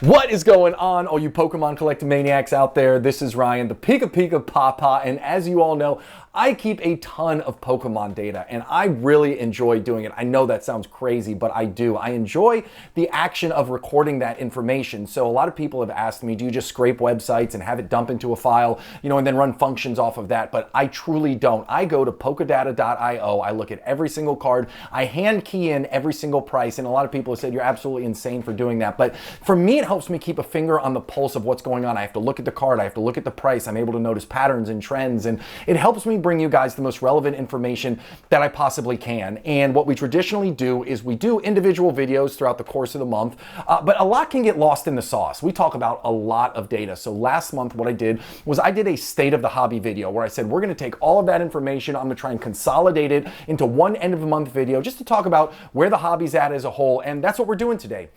What is going on, all you Pokemon collecting maniacs out there? This is Ryan, the PikaPikaPapa, and as you all know, I keep a ton of Pokemon data, and I really enjoy doing it. I know that sounds crazy, but I do. I enjoy the action of recording that information. So a lot of people have asked me, do you just scrape websites and have it dump into a file, and then run functions off of that? But I truly don't. I go to Pokedata.io, I look at every single card, I hand key in every single price, and a lot of people have said you're absolutely insane for doing that. But for me, it helps me keep a finger on the pulse of what's going on. I have to look at the card, I have to look at the price, I'm able to notice patterns and trends, and it helps me bring you guys the most relevant information that I possibly can. And what we traditionally do is we do individual videos throughout the course of the month, but a lot can get lost in the sauce. We talk about a lot of data. So last month what I did was I did a state of the hobby video where I said we're going to take all of that information, I'm going to try and consolidate it into one end of the month video just to talk about where the hobby's at as a whole, and that's what we're doing today.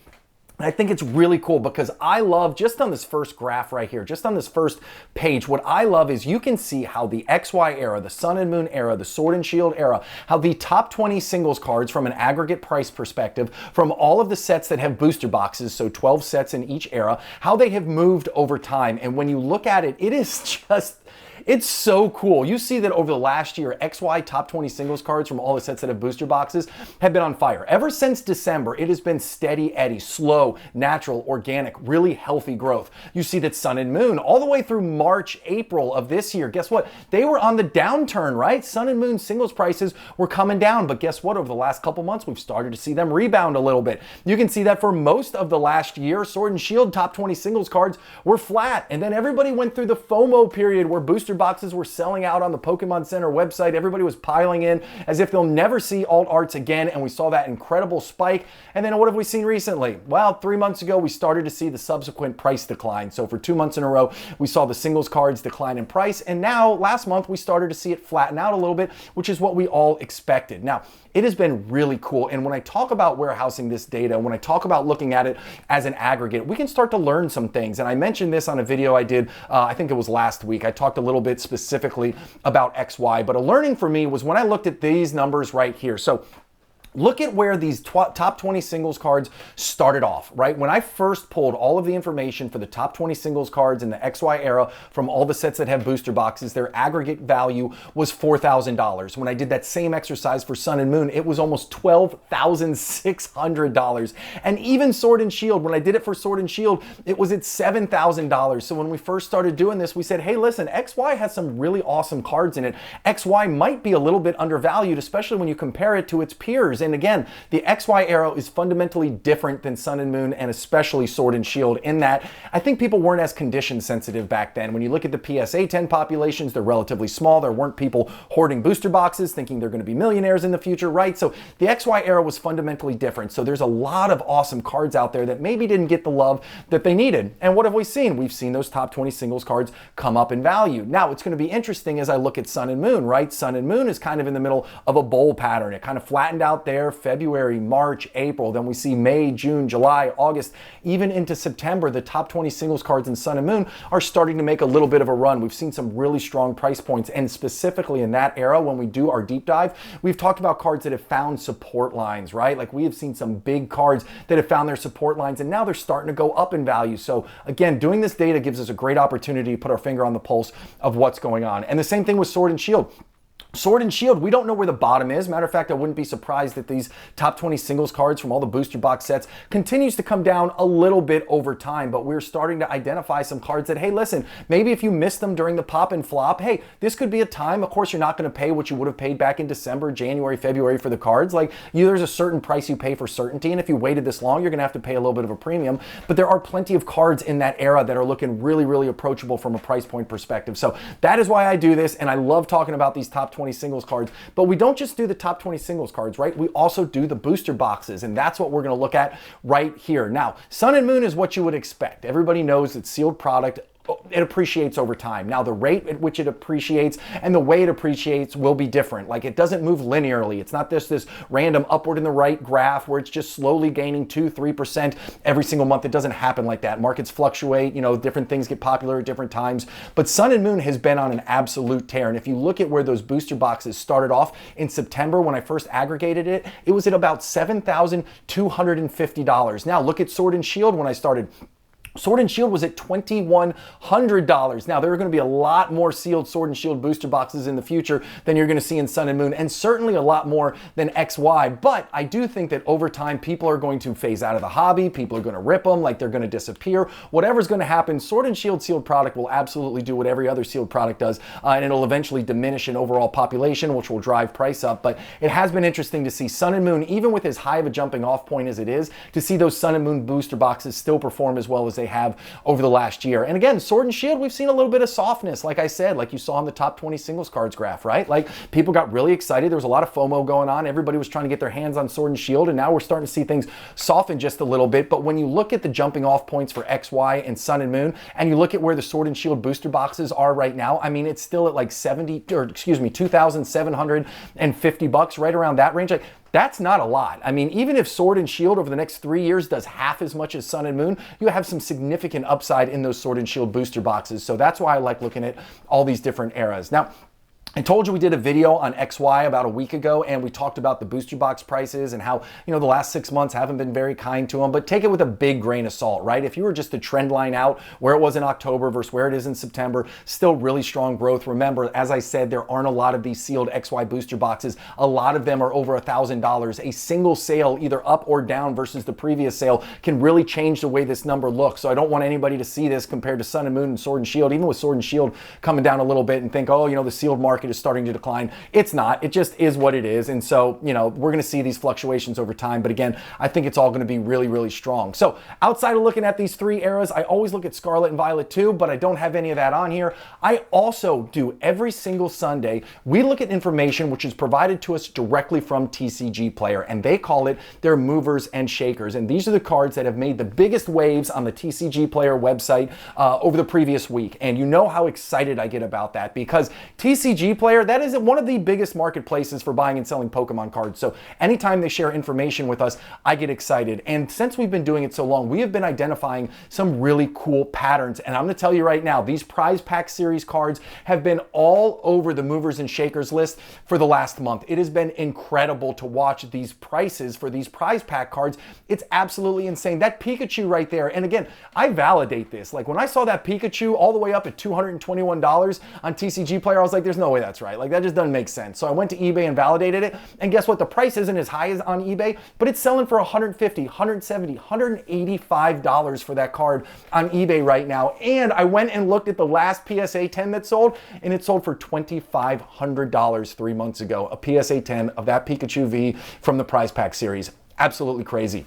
And I think it's really cool because I love, just on this first graph right here, just on this first page, what I love is you can see how the XY era, the Sun and Moon era, the Sword and Shield era, how the top 20 singles cards from an aggregate price perspective, from all of the sets that have booster boxes, so 12 sets in each era, how they have moved over time. And when you look at it, it is just... it's so cool. You see that over the last year, XY top 20 singles cards from all the sets that have booster boxes have been on fire. Ever since December, it has been steady Eddie, slow, natural, organic, really healthy growth. You see that Sun and Moon, all the way through March, April of this year, guess what? They were on the downturn, right? Sun and Moon singles prices were coming down, but guess what? Over the last couple months, we've started to see them rebound a little bit. You can see that for most of the last year, Sword and Shield top 20 singles cards were flat, and then everybody went through the FOMO period where booster boxes were selling out on the Pokemon Center website. Everybody was piling in as if they'll never see alt arts again, and we saw that incredible spike. And then what have we seen recently? Well, 3 months ago, we started to see the subsequent price decline. So for 2 months in a row, we saw the singles cards decline in price, and now last month we started to see it flatten out a little bit, which is what we all expected. Now, it has been really cool, and when I talk about warehousing this data, when I talk about looking at it as an aggregate, we can start to learn some things. And I mentioned this on a video I did, I think it was last week. I talked a little bit specifically about XY, but a learning for me was when I looked at these numbers right here. So look at where these top 20 singles cards started off, right? When I first pulled all of the information for the top 20 singles cards in the XY era from all the sets that have booster boxes, their aggregate value was $4,000. When I did that same exercise for Sun and Moon, it was almost $12,600. And even Sword and Shield, when I did it for Sword and Shield, it was at $7,000. So when we first started doing this, we said, hey, listen, XY has some really awesome cards in it. XY might be a little bit undervalued, especially when you compare it to its peers. And again, the XY era is fundamentally different than Sun and Moon, and especially Sword and Shield, in that I think people weren't as condition sensitive back then. When you look at the PSA 10 populations, they're relatively small. There weren't people hoarding booster boxes thinking they're going to be millionaires in the future, right? So the XY era was fundamentally different. So there's a lot of awesome cards out there that maybe didn't get the love that they needed. And what have we seen? We've seen those top 20 singles cards come up in value. Now, it's going to be interesting as I look at Sun and Moon, right? Sun and Moon is kind of in the middle of a bowl pattern. It kind of flattened out there. February, March, April, then we see May, June, July, August, even into September. The top 20 singles cards in Sun and Moon are starting to make a little bit of a run. We've seen some really strong price points, and specifically in that era, when we do our deep dive, we've talked about cards that have found support lines, right? Like, we have seen some big cards that have found their support lines, and now they're starting to go up in value. So again, doing this data gives us a great opportunity to put our finger on the pulse of what's going on. And the same thing with Sword and Shield. Sword and Shield, we don't know where the bottom is. Matter of fact, I wouldn't be surprised that these top 20 singles cards from all the booster box sets continues to come down a little bit over time, but we're starting to identify some cards that, hey, listen, maybe if you missed them during the pop and flop, hey, this could be a time. Of course, you're not going to pay what you would have paid back in December, January, February for the cards. Like, there's a certain price you pay for certainty, and if you waited this long, you're going to have to pay a little bit of a premium, but there are plenty of cards in that era that are looking really, really approachable from a price point perspective. So that is why I do this, and I love talking about these top 20 singles cards. But we don't just do the top 20 singles cards, right? We also do the booster boxes, and that's what we're going to look at right here. Now, Sun and Moon is what you would expect. Everybody knows it's sealed product. It appreciates over time. Now, the rate at which it appreciates and the way it appreciates will be different. Like, it doesn't move linearly. It's not this random upward in the right graph where it's just slowly gaining 2-3% every single month. It doesn't happen like that. Markets fluctuate, different things get popular at different times. But Sun and Moon has been on an absolute tear. And if you look at where those booster boxes started off in September, when I first aggregated it, it was at about $7,250. Now, look at Sword and Shield when I started. Sword and Shield was at $2,100. Now, there are going to be a lot more sealed Sword and Shield booster boxes in the future than you're going to see in Sun and Moon, and certainly a lot more than XY. But I do think that over time, people are going to phase out of the hobby. People are going to rip them, like they're going to disappear. Whatever's going to happen, Sword and Shield sealed product will absolutely do what every other sealed product does, and it'll eventually diminish in overall population, which will drive price up. But it has been interesting to see Sun and Moon, even with as high of a jumping off point as it is, to see those Sun and Moon booster boxes still perform as well as they have over the last year. And again, Sword and Shield, we've seen a little bit of softness, like I said, like you saw in the top 20 singles cards graph, right? Like people got really excited. There was a lot of FOMO going on. Everybody was trying to get their hands on Sword and Shield, and now we're starting to see things soften just a little bit. But when you look at the jumping off points for XY and Sun and Moon, and you look at where the Sword and Shield booster boxes are right now, I mean, it's still at like $2,750, right around that range. Like, that's not a lot. I mean, even if Sword and Shield over the next 3 years does half as much as Sun and Moon, you have some significant upside in those Sword and Shield booster boxes. So that's why I like looking at all these different eras. Now, I told you we did a video on XY about a week ago, and we talked about the booster box prices and how, the last 6 months haven't been very kind to them, but take it with a big grain of salt, right? If you were just to trend line out where it was in October versus where it is in September, still really strong growth. Remember, as I said, there aren't a lot of these sealed XY booster boxes. A lot of them are over $1,000. A single sale, either up or down versus the previous sale, can really change the way this number looks. So I don't want anybody to see this compared to Sun and Moon and Sword and Shield, even with Sword and Shield coming down a little bit, and think, oh, the sealed market is starting to decline. It's not. It just is what it is. And so, we're going to see these fluctuations over time. But again, I think it's all going to be really, really strong. So outside of looking at these three eras, I always look at Scarlet and Violet too, but I don't have any of that on here. I also do every single Sunday. We look at information which is provided to us directly from TCG Player, and they call it their movers and shakers. And these are the cards that have made the biggest waves on the TCG Player website over the previous week. And you know how excited I get about that, because TCG Player, that is one of the biggest marketplaces for buying and selling Pokemon cards. So anytime they share information with us, I get excited. And since we've been doing it so long, we have been identifying some really cool patterns. And I'm going to tell you right now, these prize pack series cards have been all over the movers and shakers list for the last month. It has been incredible to watch these prices for these prize pack cards. It's absolutely insane. That Pikachu right there, and again, I validate this. Like when I saw that Pikachu all the way up at $221 on TCG Player, I was like, there's no way that's right. Like that just doesn't make sense. So I went to eBay and validated it, and guess what? The price isn't as high as on eBay, but it's selling for $150, $170, $185 for that card on eBay right now. And I went and looked at the last PSA 10 that sold, and it sold for $2,500 3 months ago. A PSA 10 of that Pikachu V from the prize pack series. Absolutely crazy.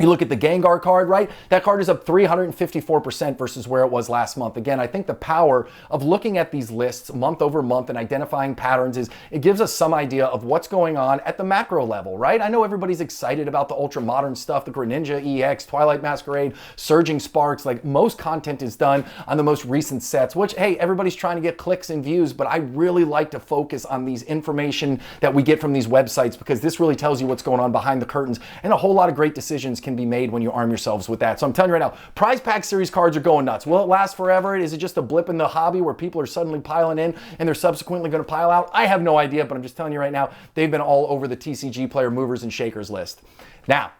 You look at the Gengar card, right? That card is up 354% versus where it was last month. Again, I think the power of looking at these lists month over month and identifying patterns is it gives us some idea of what's going on at the macro level, right? I know everybody's excited about the ultra modern stuff, the Greninja EX, Twilight Masquerade, Surging Sparks. Like most content is done on the most recent sets, which, hey, everybody's trying to get clicks and views, but I really like to focus on these information that we get from these websites, because this really tells you what's going on behind the curtains, and a whole lot of great decisions can be made when you arm yourselves with that. So I'm telling you right now, prize pack series cards are going nuts. Will it last forever? Is it just a blip in the hobby where people are suddenly piling in and they're subsequently going to pile out? I have no idea, but I'm just telling you right now, they've been all over the TCG Player movers and shakers list. Now,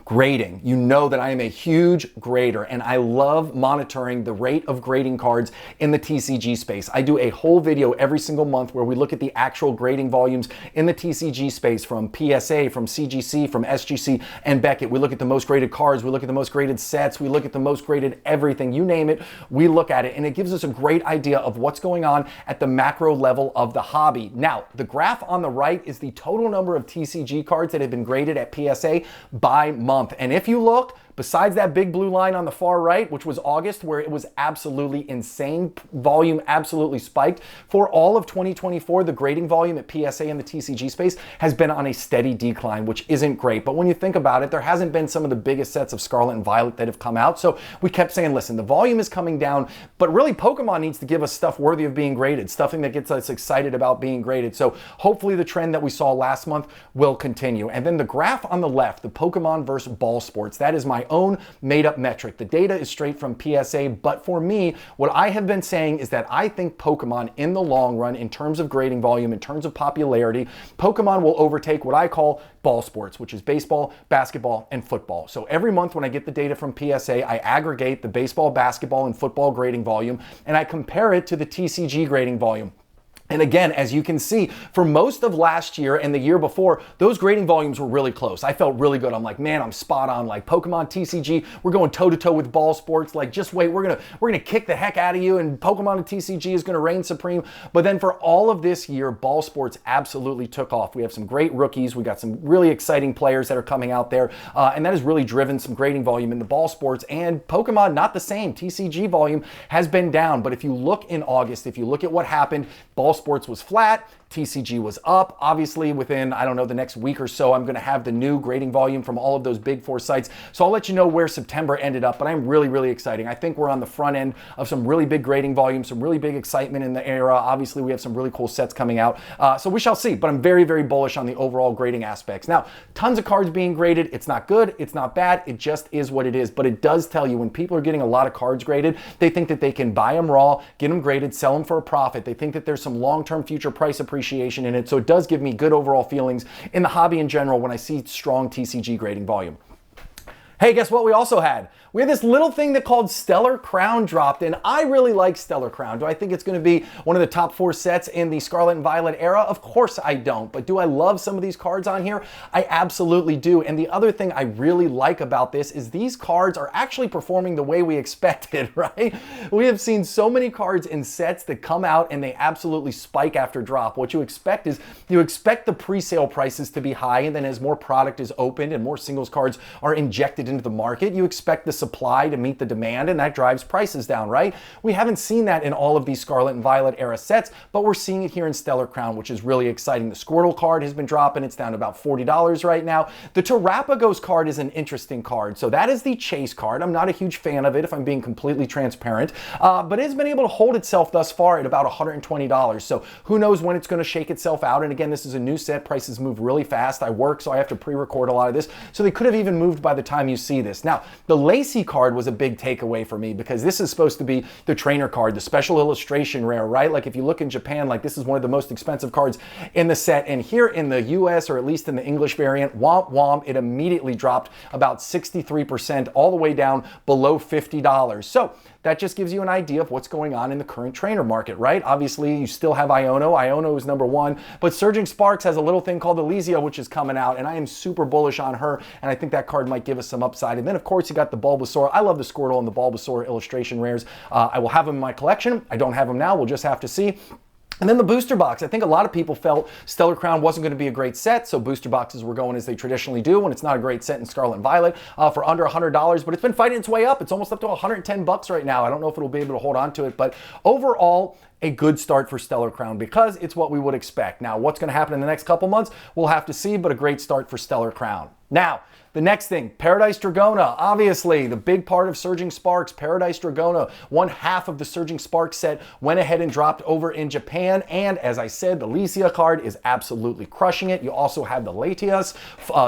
grading. You know that I am a huge grader, and I love monitoring the rate of grading cards in the TCG space. I do a whole video every single month where we look at the actual grading volumes in the TCG space, from PSA, from CGC, from SGC, and Beckett. We look at the most graded cards, we look at the most graded sets, we look at the most graded everything, you name it, we look at it, and it gives us a great idea of what's going on at the macro level of the hobby. Now, the graph on the right is the total number of TCG cards that have been graded at PSA by month. And if you look, besides that big blue line on the far right, which was August, where it was absolutely insane, volume absolutely spiked, for all of 2024, the grading volume at PSA in the TCG space has been on a steady decline, which isn't great. But when you think about it, there hasn't been some of the biggest sets of Scarlet and Violet that have come out. So we kept saying, listen, the volume is coming down, but really Pokemon needs to give us stuff worthy of being graded, stuffing that gets us excited about being graded. So hopefully the trend that we saw last month will continue. And then the graph on the left, the Pokemon versus ball sports, that is my my own made up metric. The data is straight from PSA, but for me, what I have been saying is that I think Pokemon in the long run, in terms of grading volume, in terms of popularity, Pokemon will overtake what I call ball sports, which is baseball, basketball, and football. So every month when I get the data from PSA, I aggregate the baseball, basketball, and football grading volume, and I compare it to the TCG grading volume. And again, as you can see, for most of last year and the year before, those grading volumes were really close. I felt really good. I'm like, man, I'm spot on. Like Pokemon TCG, we're going toe to toe with ball sports. Like, just wait, we're gonna kick the heck out of you, and Pokemon and TCG is gonna reign supreme. But then for all of this year, ball sports absolutely took off. We have some great rookies. We got some really exciting players that are coming out there, and that has really driven some grading volume in the ball sports. And Pokemon, not the same. TCG volume has been down. But if you look in August, if you look at what happened, ball sports was flat, TCG was up. Obviously, within, I don't know, the next week or so, I'm going to have the new grading volume from all of those big four sites. So I'll let you know where September ended up, but I'm really, really excited. I think we're on the front end of some really big grading volume, some really big excitement in the era. Obviously, we have some really cool sets coming out. So we shall see, but I'm very, very bullish on the overall grading aspects. Now, tons of cards being graded. It's not good. It's not bad. It just is what it is. But it does tell you when people are getting a lot of cards graded, they think that they can buy them raw, get them graded, sell them for a profit. They think that there's some long-term future price appreciation in it. So it does give me good overall feelings in the hobby in general when I see strong TCG grading volume. Hey, guess what we also had? We had this little thing that called Stellar Crown dropped, and I really like Stellar Crown. Do I think it's going to be one of the top 4 sets in the Scarlet and Violet era? Of course I don't. But do I love some of these cards on here? I absolutely do. And the other thing I really like about this is these cards are actually performing the way we expected, right? We have seen so many cards in sets that come out and they absolutely spike after drop. What you expect is you expect the pre-sale prices to be high, and then as more product is opened and more singles cards are injected into the market, you expect the supply to meet the demand, and that drives prices down, right? We haven't seen that in all of these Scarlet and Violet era sets, but we're seeing it here in Stellar Crown, which is really exciting. The Squirtle card has been dropping. It's down to about $40 right now. The Terrapagos card is an interesting card. So that is the chase card. I'm not a huge fan of it, if I'm being completely transparent, but it's been able to hold itself thus far at about $120. So who knows when it's going to shake itself out. And again, this is a new set. Prices move really fast. I work, so I have to pre-record a lot of this. So they could have even moved by the time you see this. Now, the Lacey card was a big takeaway for me because this is supposed to be the trainer card, the special illustration rare, right? Like if you look in Japan, like this is one of the most expensive cards in the set. And here in the US, or at least in the English variant, womp womp, it immediately dropped about 63%, all the way down below $50. So that just gives you an idea of what's going on in the current trainer market, right? Obviously, you still have Iono. Iono is number 1, but Surging Sparks has a little thing called Elysia, which is coming out, and I am super bullish on her, and I think that card might give us some upside. And then, of course, you got the Bulbasaur. I love the Squirtle and the Bulbasaur illustration rares. I will have them in my collection. I don't have them now. We'll just have to see. And then the booster box. I think a lot of people felt Stellar Crown wasn't going to be a great set, so booster boxes were going as they traditionally do when it's not a great set in Scarlet and Violet for under $100, but it's been fighting its way up. It's almost up to $110 right now. I don't know if it'll be able to hold on to it, but overall, a good start for Stellar Crown because it's what we would expect. Now, what's going to happen in the next couple months, we'll have to see, but a great start for Stellar Crown. Now, the next thing, Paradise Dragona. Obviously, the big part of Surging Sparks, Paradise Dragona, 1/2 of the Surging Sparks set went ahead and dropped over in Japan. And as I said, the Elysia card is absolutely crushing it. You also have the Latias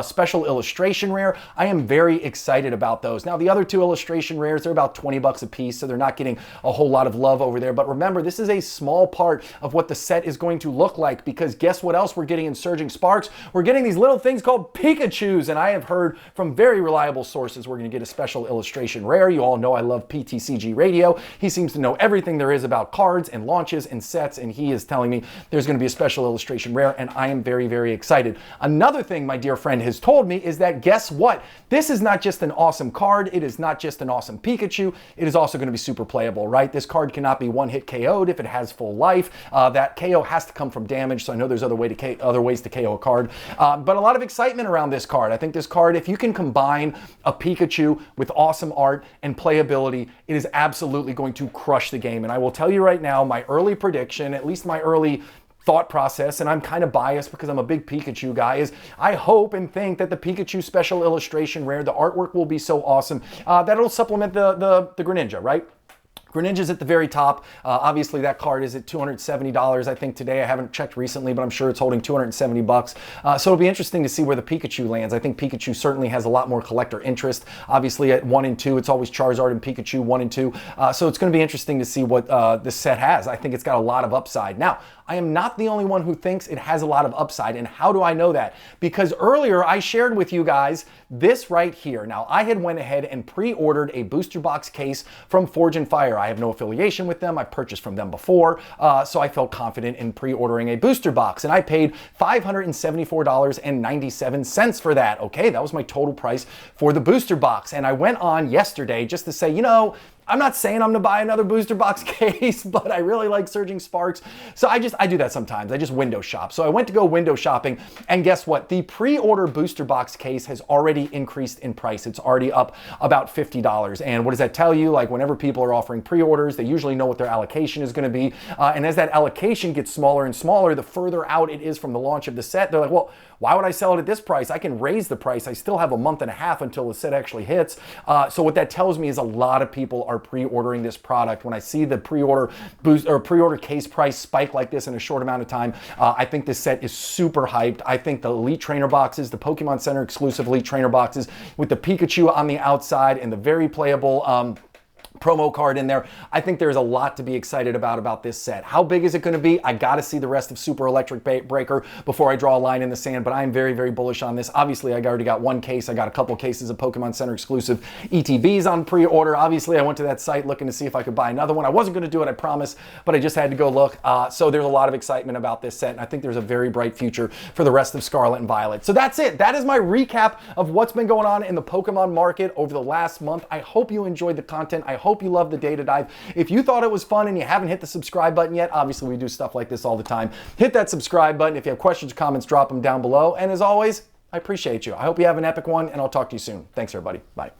special illustration rare. I am very excited about those. Now, the other 2 illustration rares, they're about $20 a piece, so they're not getting a whole lot of love over there. But remember, this is a small part of what the set is going to look like, because guess what else we're getting in Surging Sparks? We're getting these little things called Pikachus, and I have heard from very reliable sources we're going to get a special illustration rare. You all know I love PTCG Radio. He seems to know everything there is about cards and launches and sets, and he is telling me there's going to be a special illustration rare, and I am very, very excited. Another thing my dear friend has told me is that, guess what? This is not just an awesome card. It is not just an awesome Pikachu. It is also going to be super playable, right? This card cannot be one-hit KO'd if it has full life. That KO has to come from damage, so I know there's other ways to KO a card. But a lot of excitement around this card. I think this card, if you can combine a Pikachu with awesome art and playability, it is absolutely going to crush the game. And I will tell you right now, my early prediction, at least my early thought process, and I'm kind of biased because I'm a big Pikachu guy, is I hope and think that the Pikachu special illustration rare, the artwork will be so awesome that it'll supplement the Greninja, right? Greninja's at the very top. Obviously, that card is at $270, I think, today. I haven't checked recently, but I'm sure it's holding 270 bucks. So it'll be interesting to see where the Pikachu lands. I think Pikachu certainly has a lot more collector interest. Obviously, at 1 and 2, it's always Charizard and Pikachu, 1 and 2. So it's going to be interesting to see what this set has. I think it's got a lot of upside. Now, I am not the only one who thinks it has a lot of upside. And how do I know that? Because earlier I shared with you guys this right here. Now, I had went ahead and pre-ordered a booster box case from Forge and Fire. I have no affiliation with them. I purchased from them before, so I felt confident in pre-ordering a booster box. And I paid $574.97 for that. Okay, that was my total price for the booster box. And I went on yesterday just to say, you know, I'm not saying I'm gonna buy another booster box case, but I really like Surging Sparks. So I do that sometimes. I just window shop. So I went to go window shopping, and guess what? The pre-order booster box case has already increased in price. It's already up about $50. And what does that tell you? Like, whenever people are offering pre-orders, they usually know what their allocation is gonna be. And as that allocation gets smaller and smaller, the further out it is from the launch of the set, they're like, well, why would I sell it at this price? I can raise the price. I still have a month and a half until the set actually hits. So what that tells me is a lot of people are pre-ordering this product. When I see the pre-order boost or pre-order case price spike like this in a short amount of time, I think this set is super hyped. I think the Elite Trainer boxes, the Pokemon Center exclusive Elite Trainer boxes with the Pikachu on the outside and the very playable promo card in there. I think there's a lot to be excited about this set. How big is it going to be? I got to see the rest of Super Electric Breaker before I draw a line in the sand, but I'm very, very bullish on this. Obviously, I already got one case. I got a couple cases of Pokemon Center exclusive ETBs on pre-order. Obviously, I went to that site looking to see if I could buy another one. I wasn't going to do it, I promise, but I just had to go look. So there's a lot of excitement about this set, and I think there's a very bright future for the rest of Scarlet and Violet. So that's it. That is my recap of what's been going on in the Pokemon market over the last month. I hope you enjoyed the content. I hope you love the data dive. If you thought it was fun and you haven't hit the subscribe button yet, obviously we do stuff like this all the time. Hit that subscribe button. If you have questions or comments, drop them down below. And as always, I appreciate you. I hope you have an epic one, and I'll talk to you soon. Thanks, everybody. Bye.